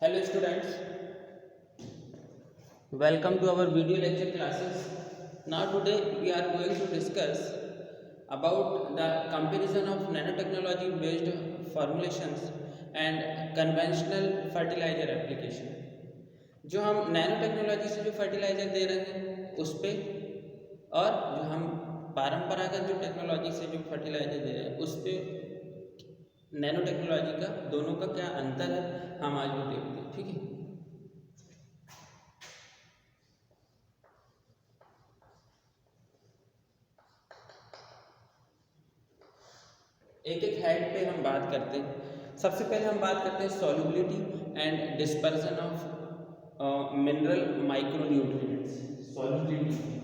Hello students, welcome to our video lecture classes. Now today we are going to discuss about the comparison of nanotechnology based formulations and conventional fertilizer application. जो हम nano technology से जो fertiliser दे रहे हैं उस पे और जो हम परंपरागत जो टेक्नोलॉजी से जो फर्टिलाइजर दे रहे हैं उस पे नैनो टेक्नोलॉजी का दोनों का क्या अंतर है हम आज वो देखते हैं। ठीक है, एक एक हेड पे हम बात करते हैं। सबसे पहले हम बात करते हैं solubility and dispersion of mineral micronutrients. Solubility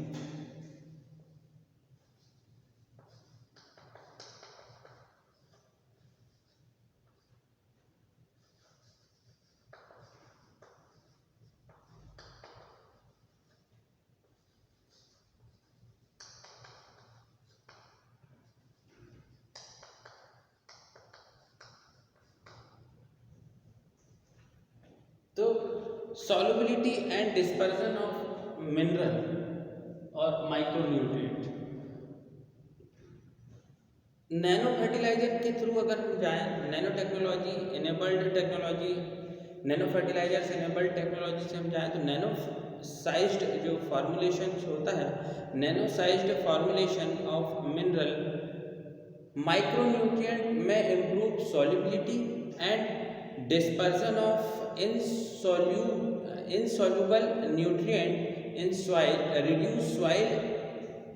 तो solubility and dispersion of mineral और माइक्रोन्यूट्रिएंट नैनो फर्टिलाइजर के थ्रू अगर हम जाएं, nano technology enabled technology, nano fertilizers enabled technology से हम जाएं तो नैनो साइज्ड जो फॉर्मुलेशन होता है, nano sized formulation of mineral micronutrient में improve solubility and dispersion of insoluble nutrient in soil, reduce soil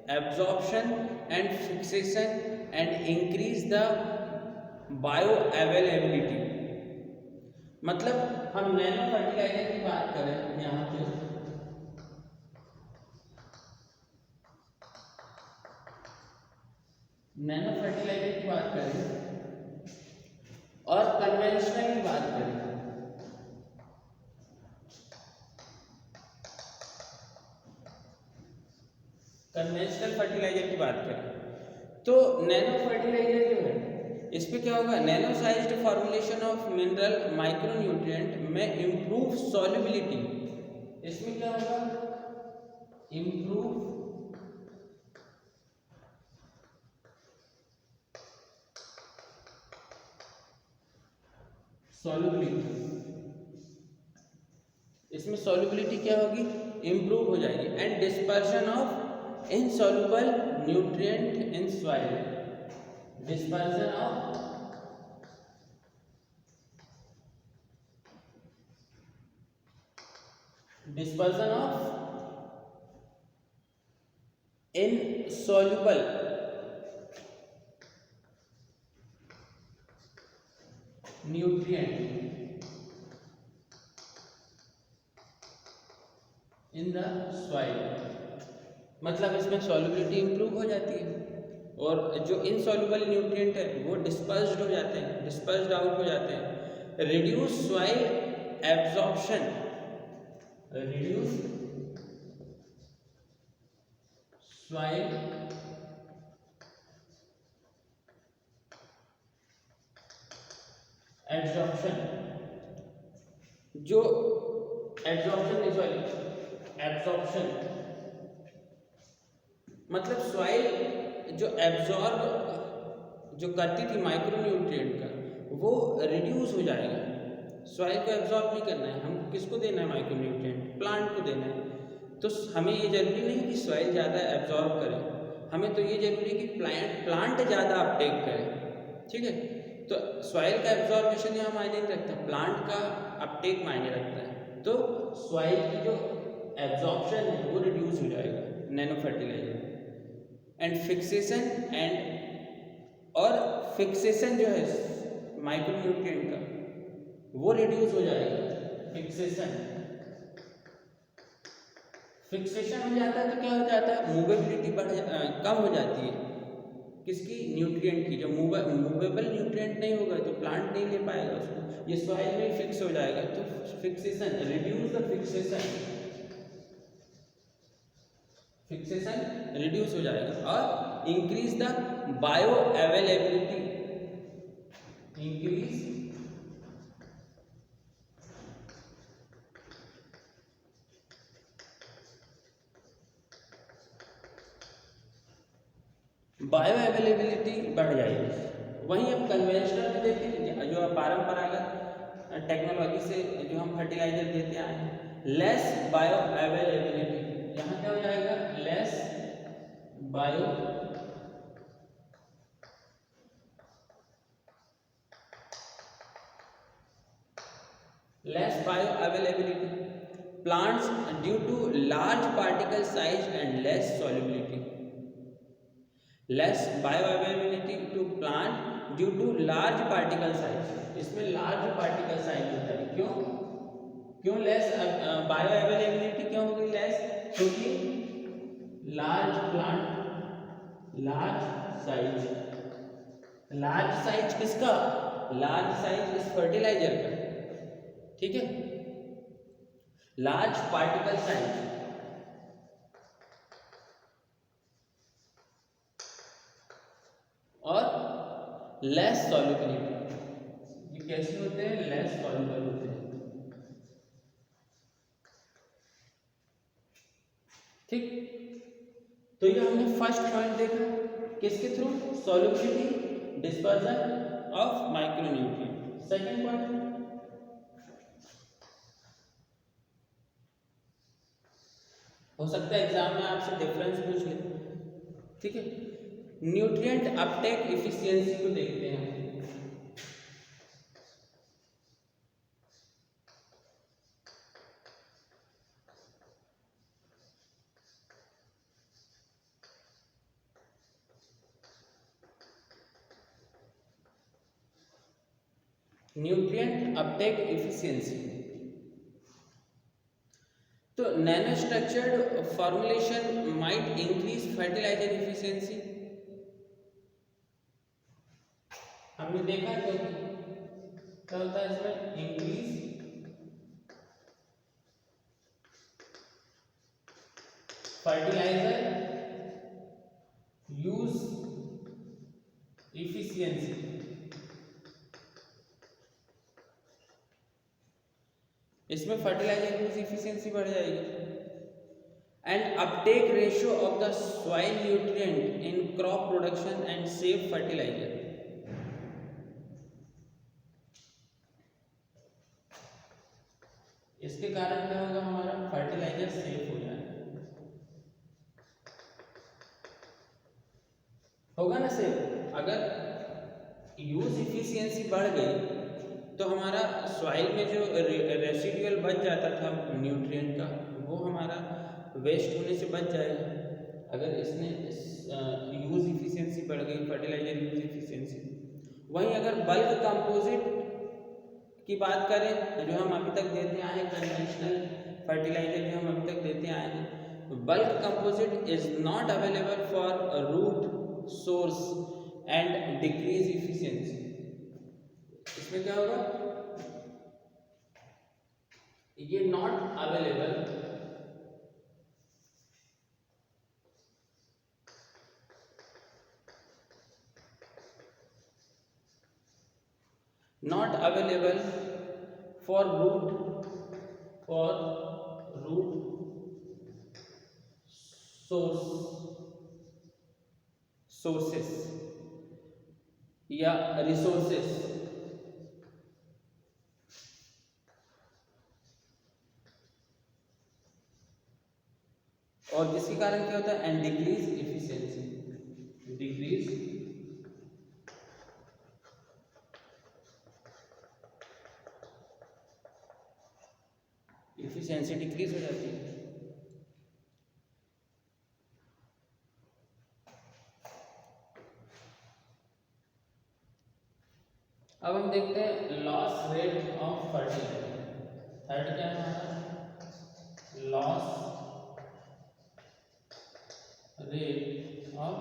absorption and fixation and increase the bioavailability। मतलब हम नैनो फर्टिलाइजर की बात करें यहाँ पे, नैनो फर्टिलाइजर की बात करें और कन्वेंशनल की बात करें, कन्वेंशनल फर्टिलाइजर की बात करें तो नैनो फर्टिलाइजर जो है इस पे क्या होगा, nano sized formulation of mineral micronutrient में इम्प्रूव सॉल्युबिलिटी। इसमें क्या होगा, इम्प्रूव सॉल्युबिलिटी। इसमें सॉल्युबिलिटी क्या होगी, इम्प्रूव हो जाएगी। And dispersion of insoluble nutrient in soil, dispersion of insoluble nutrient in the soil। मतलब इसमें सॉल्युबिलिटी इंप्रूव हो जाती है और जो इनसॉल्युबल न्यूट्रिएंट है वो डिस्पर्स्ड हो जाते हैं, डिस्पर्स्ड आउट हो जाते हैं। Reduce soil absorption, reduce soil absorption, जो एब्जॉर्प्शन नहीं सॉरी एब्जॉर्प्शन मतलब सॉइल जो एब्जॉर्ब जो करती थी माइक्रोन्यूट्रिएंट का वो रिड्यूस हो जाएगा। सॉइल को एब्जॉर्ब नहीं करना है, हमको किसको देना है, माइक्रोन्यूट्रिएंट प्लांट को देना है। तो हमें ये जरूरी नहीं कि सॉइल ज़्यादा एब्जॉर्ब करे, हमें तो ये जरूरी है कि प्लांट ज़्यादा अपटेक करे। ठीक है, तो सॉइल का एब्जॉर्बेशन यहाँ मायने नहीं रखता, प्लांट का अपटेक मायने रखता है। तो सॉइल की जो एब्जॉर्प्शन है वो रिड्यूस हो जाएगा nano fertiliser. And fixation and और फिक्सेशन जो है माइक्रोन्यूट्रिएंट का वो रिड्यूस हो जाएगा। फिक्सेशन हो जाता है तो क्या हो जाता है, मूवेबिलिटी कम हो जाती है किसकी, न्यूट्रिएंट की। जब मूवेबल न्यूट्रिएंट नहीं होगा तो प्लांट नहीं ले पाएगा उसको, ये सॉइल में फिक्स हो जाएगा। तो fixation, reduce the fixation reduce हो जाएगा और increase the bio availability, increase bio availability बढ़ जाएगी। वहीं अब कन्वेंशनल में देखें, जो परंपरागत टेक्नोलॉजी से जो हम फर्टिलाइजर देते आए हैं, लेस बायो अवेलेबिलिटी, यहाँ क्या हो जाएगा, less bio availability plants due to large particle size and less solubility. Less bioavailability to plant due to large particle size. इसमें large particle size होता है, क्यों less bioavailability क्यों हो गई less? क्योंकि large plant, large size किसका? large size इस fertilizer का, ठीक है, लार्ज पार्टिकल साइज और लेस सॉल्युबिलिटी, ये कैसे होते हैं, लेस सॉल्युबल होते हैं, ठीक। तो ये हमने फर्स्ट पॉइंट देखा किसके through, solubility, dispersion of micronutrient. Second point, हो सकता है एग्जाम में आपसे डिफरेंस पूछ ले, ठीक है। न्यूट्रिएंट अपटेक इफिशियंसी को देखते हैं। न्यूट्रिएंट अपटेक इफिशियंसी, तो nano structured formulation might increase fertiliser efficiency. हमने देखा क्या होता है इसमें, इंक्रीज फर्टिलाइजर यूज इफिशियंसी। इसमें फर्टिलाइजर यूज इफिशियंसी बढ़ जाएगी। And uptake ratio of the soil nutrient in crop production and save fertiliser. इसके कारण क्या होगा, हमारा फर्टिलाइजर सेफ हो जाएगा, होगा ना सेफ। अगर यूज इफिशियंसी बढ़ गई तो हमारा सॉइल में जो रेसिडुअल बच जाता था न्यूट्रिएंट का, वो हमारा वेस्ट होने से बच जाएगा। अगर इसने यूज इफिशियंसी बढ़ गई, फर्टिलाइजर यूज इफिशियंसी। वहीं अगर बल्क कंपोजिट की बात करें, जो हम अभी तक देते आए हैं, कन्वेंशनल फर्टिलाइजर जो हम अभी तक देते आए हैं, bulk composite is not available for root source and decrease efficiency. इसमें क्या होगा, ये not available for root sources या resources। और जिसके कारण क्या होता है, and decrease efficiency, efficiency decrease हो जाती है। अब हम देखते हैं loss rate of fertiliser. Third क्या है हमारा, लॉस रेट ऑफ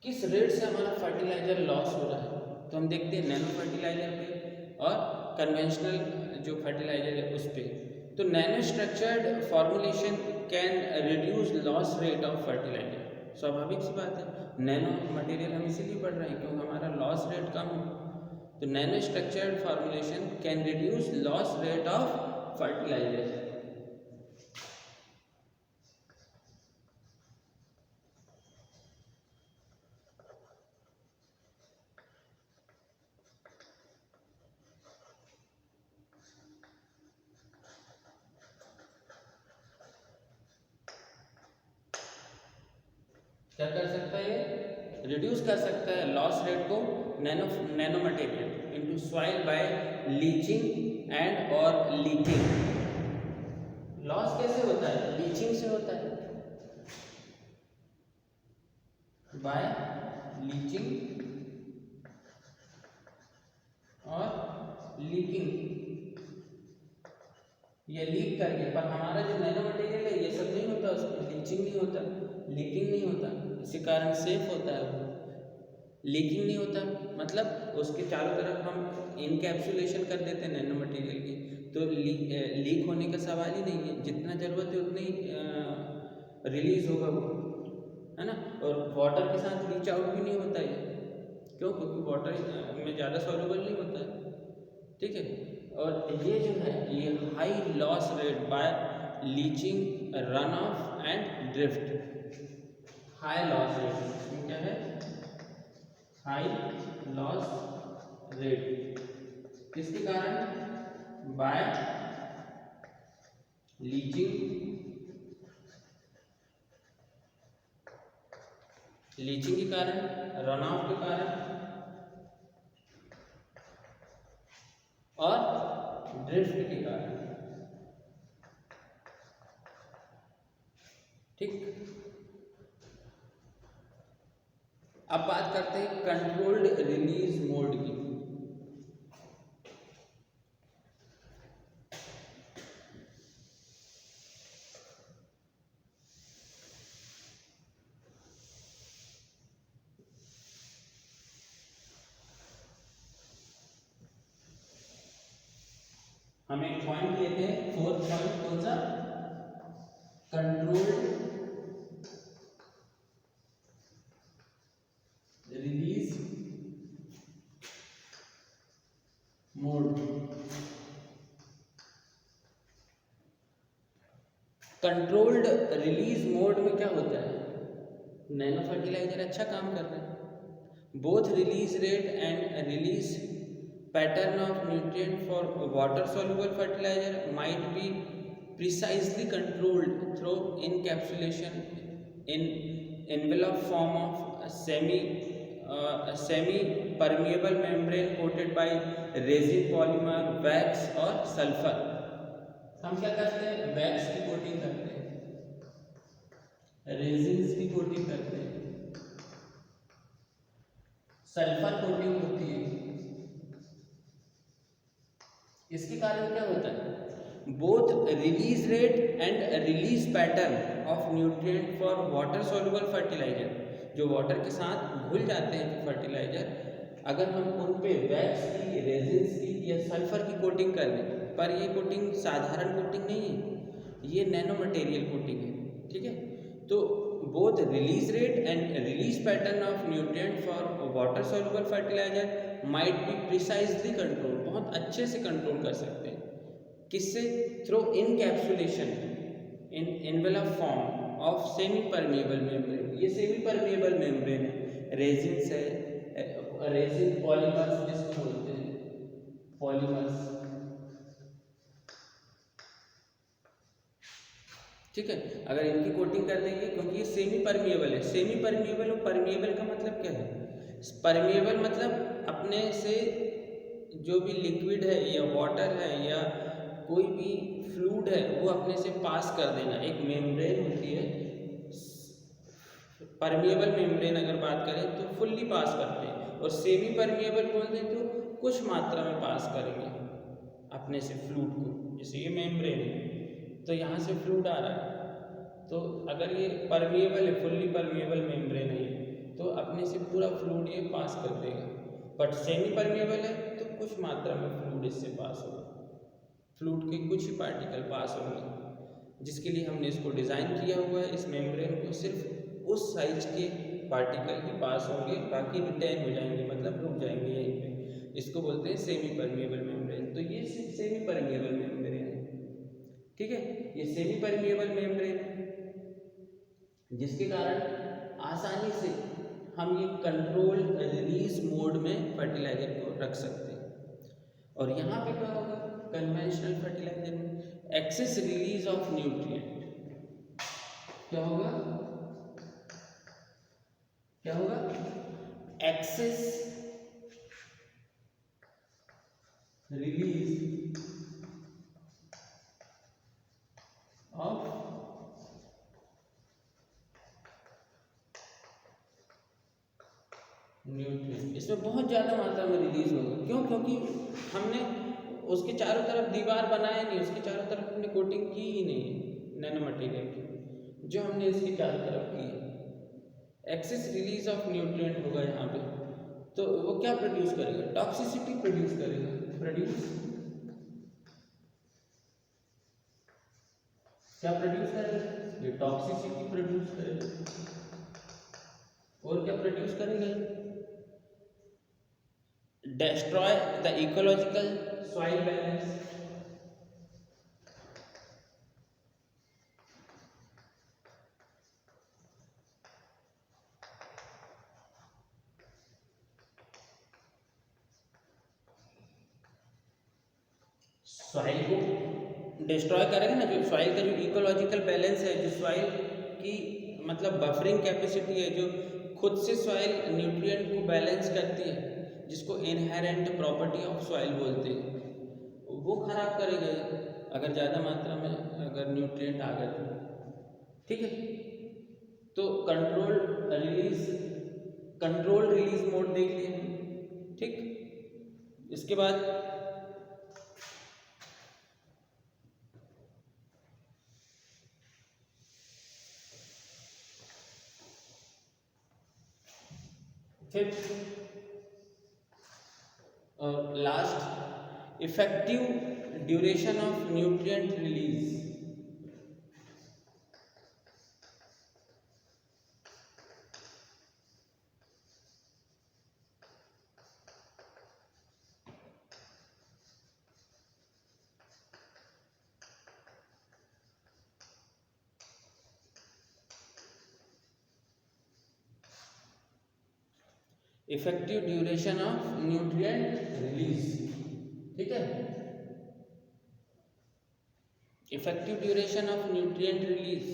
किस रेट से हमारा फर्टिलाइजर लॉस हो रहा है। तो हम देखते हैं नैनो फर्टिलाइजर पे और कन्वेंशनल जो फर्टिलाइजर है उस पे। तो nano structured formulation can reduce loss rate of fertiliser. स्वाभाविक सी बात है, नैनो मटेरियल हम इसीलिए पढ़ रहे हैं क्योंकि हमारा लॉस रेट कम हो। तो nano structured formulation can reduce loss rate of fertiliser. क्या कर सकता है, ये रिड्यूस कर सकता है लॉस रेट को nano material into soil by leaching and और लीकिंग। लॉस कैसे होता है, लीचिंग से होता है, बाय लीचिंग और लीकिंग, ये लीक करके। पर हमारा जो नैनो मटेरियल है ये सब नहीं होता, उसमें लीचिंग नहीं होता, लीकिंग नहीं होता, इसी कारण सेफ होता है वो। लीकिंग नहीं होता मतलब उसके चारों तरफ हम इनकैप्सुलेशन कर देते हैं नैनो मटेरियल की, तो लीक होने का सवाल ही नहीं है, जितना ज़रूरत है उतनी रिलीज होगा वो, है ना। और वाटर के साथ लीच आउट भी नहीं होता है, क्यों, क्योंकि वाटर में ज़्यादा सॉल्युबल नहीं होता है, ठीक है। और ये जो है ये high loss rate by leaching, run of and drift, high loss rate क्या है, हाई लॉस रेट, किसके कारण, बाय लीचिंग के कारण, रन ऑफ के कारण और ड्रिफ्ट के कारण, ठीक। अब बात करते हैं कंट्रोल्ड रिलीज मोड की। हम एक पॉइंट लेते हैं, फोर्थ पॉइंट कौन सा, controlled release mode. Controlled release mode में क्या होता है, नैनो फर्टिलाइजर अच्छा काम कर रहे हैं, both release rate and release pattern of nutrient for water soluble fertilizer might be precisely controlled through encapsulation in envelope form of a semi permeable membrane coated by resin polymer, wax और sulfur। हम क्या करते हैं, wax की coating करते हैं, resins की coating करते हैं, सल्फर कोटिंग होती है। इसके कारण क्या होता है, both release rate and release pattern of nutrient for water soluble fertiliser, जो वाटर के साथ घुल जाते हैं फर्टिलाइजर, अगर हम उन पे वैक्स की, रेजिन्स की या सल्फर की कोटिंग कर दें, पर ये कोटिंग साधारण कोटिंग नहीं है, ये नैनो मटेरियल कोटिंग है, ठीक है। तो both release rate and release pattern of nutrient for water soluble fertiliser might be precisely control, बहुत अच्छे से कंट्रोल कर सकते हैं, किससे, through encapsulation in envelope form of semi permeable membrane. ये सेमी परमिएबल मेम्ब्रेन है, रेजिन्स है, रेजिन पॉलीमर्स जिसको बोलते हैं, पॉलीमर्स, ठीक है। अगर इनकी कोटिंग कर देंगे, क्योंकि ये सेमी परमिएबल है, सेमी परमिएबल और परमिएबल का मतलब क्या है, परमिएबल मतलब अपने से जो भी लिक्विड है या वाटर है या कोई भी फ्लूइड है वो अपने से पास कर देना, एक मेम्ब्रेन होती है, परमिएबल मेम्ब्रेन अगर बात करें तो फुल्ली पास करते हैं, और सेमी परमिएबल बोल दें तो कुछ मात्रा में पास करेंगे अपने से फ्लूइड को, जैसे ये मेम्ब्रेन है तो यहाँ से फ्लूइड आ रहा है, तो अगर ये परमिएबल है, फुल्ली परमिएबल मेम्ब्रेन है तो अपने से पूरा फ्लूइड ये पास कर देगा। बट सेमी परमिएबल है तो कुछ मात्रा में फ्लूइड इससे पास होगा, फ्लूइड के कुछ ही पार्टिकल पास होंगे, जिसके लिए हमने इसको डिज़ाइन किया हुआ है, इस मेम्ब्रेन को सिर्फ उस साइज के पार्टिकल ही पास होंगे, बाकी रिटेन हो जाएंगे, मतलब रुक जाएंगे यहीं पे, इसको बोलते हैं सेमी परमिएबल मेम्ब्रेन। तो ये सेमी परमिएबल मेम्ब्रेन है, ठीक है, ये सेमी परमिएबल मेम्ब्रेन है, जिसके कारण आसानी से हम ये कंट्रोल रिलीज मोड में फर्टिलाइजर को रख सकते हैं। और यहाँ पे क्या होगा, कन्वेंशनल फर्टिलाइजर में एक्सेस रिलीज ऑफ न्यूट्रिएंट क्या होगा, क्या होगा, एक्सेस रिलीज ऑफ न्यूट्रिएंट। इसमें बहुत ज़्यादा मात्रा में रिलीज होगा। क्यों? क्योंकि हमने उसके चारों तरफ दीवार बनाया नहीं, उसके चारों तरफ हमने कोटिंग की ही नहीं है नैनो मटेरियल की, जो हमने इसके चारों तरफ की है। एक्सेस रिलीज ऑफ न्यूट्रिएंट होगा यहाँ पे, तो वो क्या प्रोड्यूस करेगा, टॉक्सिसिटी प्रोड्यूस करेगा। क्या प्रोड्यूस करेगा, ये टॉक्सिसिटी प्रोड्यूस करेगा। और क्या प्रोड्यूस करेगा, destroy the ecological soil balance, soil को डिस्ट्रॉय करेगा ना, जो सॉइल का जो इकोलॉजिकल बैलेंस है, जो सॉइल की मतलब बफरिंग कैपेसिटी है, जो खुद से सॉइल न्यूट्रिएंट को बैलेंस करती है, जिसको इनहेरेंट प्रॉपर्टी ऑफ सॉइल बोलते हैं, वो खराब करेगा अगर ज़्यादा मात्रा में अगर न्यूट्रिएंट आ गए तो। ठीक है, तो कंट्रोल रिलीज मोड देख लिए हम। ठीक, इसके बाद फिफ्थ और last, effective duration of nutrient release. Effective duration of nutrient release. ठीक है, effective duration of nutrient release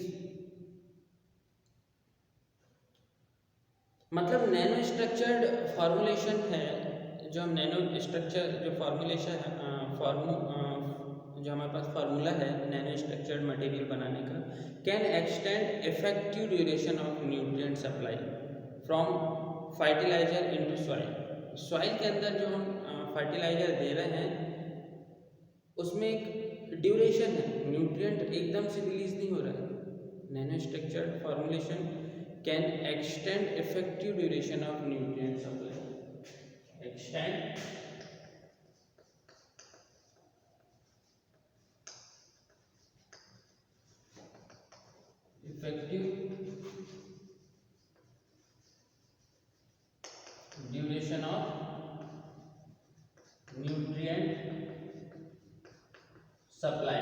मतलब नैनो स्ट्रक्चर्ड फॉर्मुलेशन है, जो हम नैनो स्ट्रक्चर जो फॉर्मुलेशन है, जो हमारे पास फार्मूला है नैनो स्ट्रक्चर्ड मटेरियल बनाने का, can extend effective duration of nutrient supply from fertiliser into soil. Soil के अंदर जो हम फर्टिलाइजर दे रहे हैं उसमें एक ड्यूरेशन है, न्यूट्रिएंट एकदम से रिलीज नहीं हो रहा है। Nano structured formulation can extend effective duration of nutrient supply, extend effective duration of nutrient supply.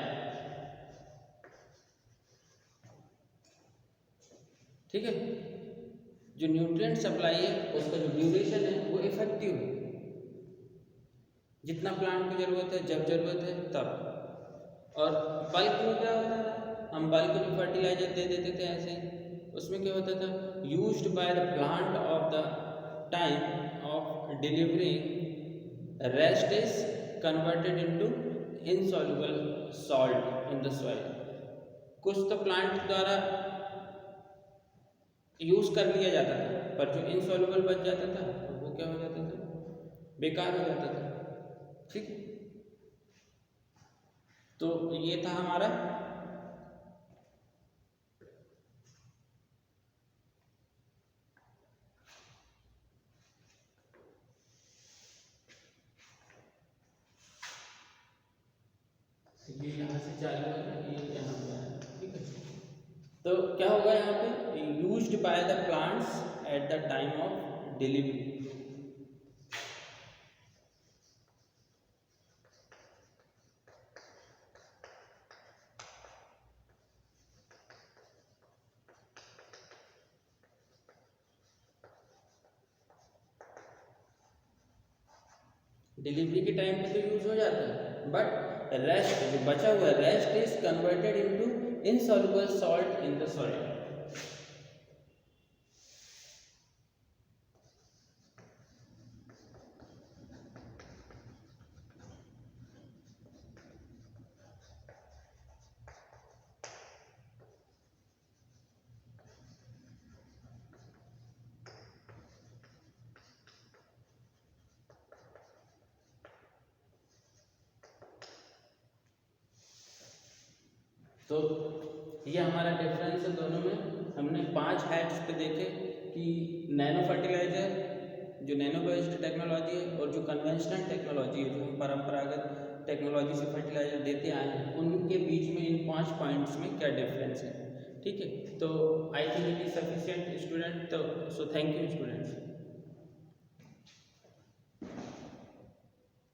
ठीक है, जो न्यूट्रिएंट सप्लाई है उसका जो ड्यूरेशन है वो इफेक्टिव है, जितना प्लांट को जरूरत है, जब जरूरत है तब। और बल्क में क्या होता था, हम बल्क में फर्टिलाइजर दे देते थे ऐसे, उसमें क्या होता था, used by the plant of the time of delivery, rest is converted into insoluble salt in the soil. कुछ तो प्लांट द्वारा यूज कर लिया जाता था, पर जो इनसॉल्युबल बच जाता था तो वो क्या हो जाता था, बेकार हो जाता था। ठीक, तो ये था हमारा ये यहाँ से चालू है, ये यहाँ पे है। ठीक है, तो क्या होगा यहाँ पे, used by the plants at the time of delivery. Delivery के टाइम पे तो यूज हो जाता है, बट रेस्ट जो बचा हुआ rest is converted into insoluble salt in the soil. तो ये हमारा डिफरेंस है दोनों में। हमने 5 हेड्स पे देखे कि नैनो फर्टिलाइजर जो नैनो बेस्ड टेक्नोलॉजी है और जो कन्वेंशनल टेक्नोलॉजी है जो हम परंपरागत टेक्नोलॉजी से फर्टिलाइजर देते आए हैं, उनके बीच में इन 5 पॉइंट्स में क्या डिफरेंस है। ठीक है, तो I think it is sufficient student. तो सो थैंक यू स्टूडेंट्स।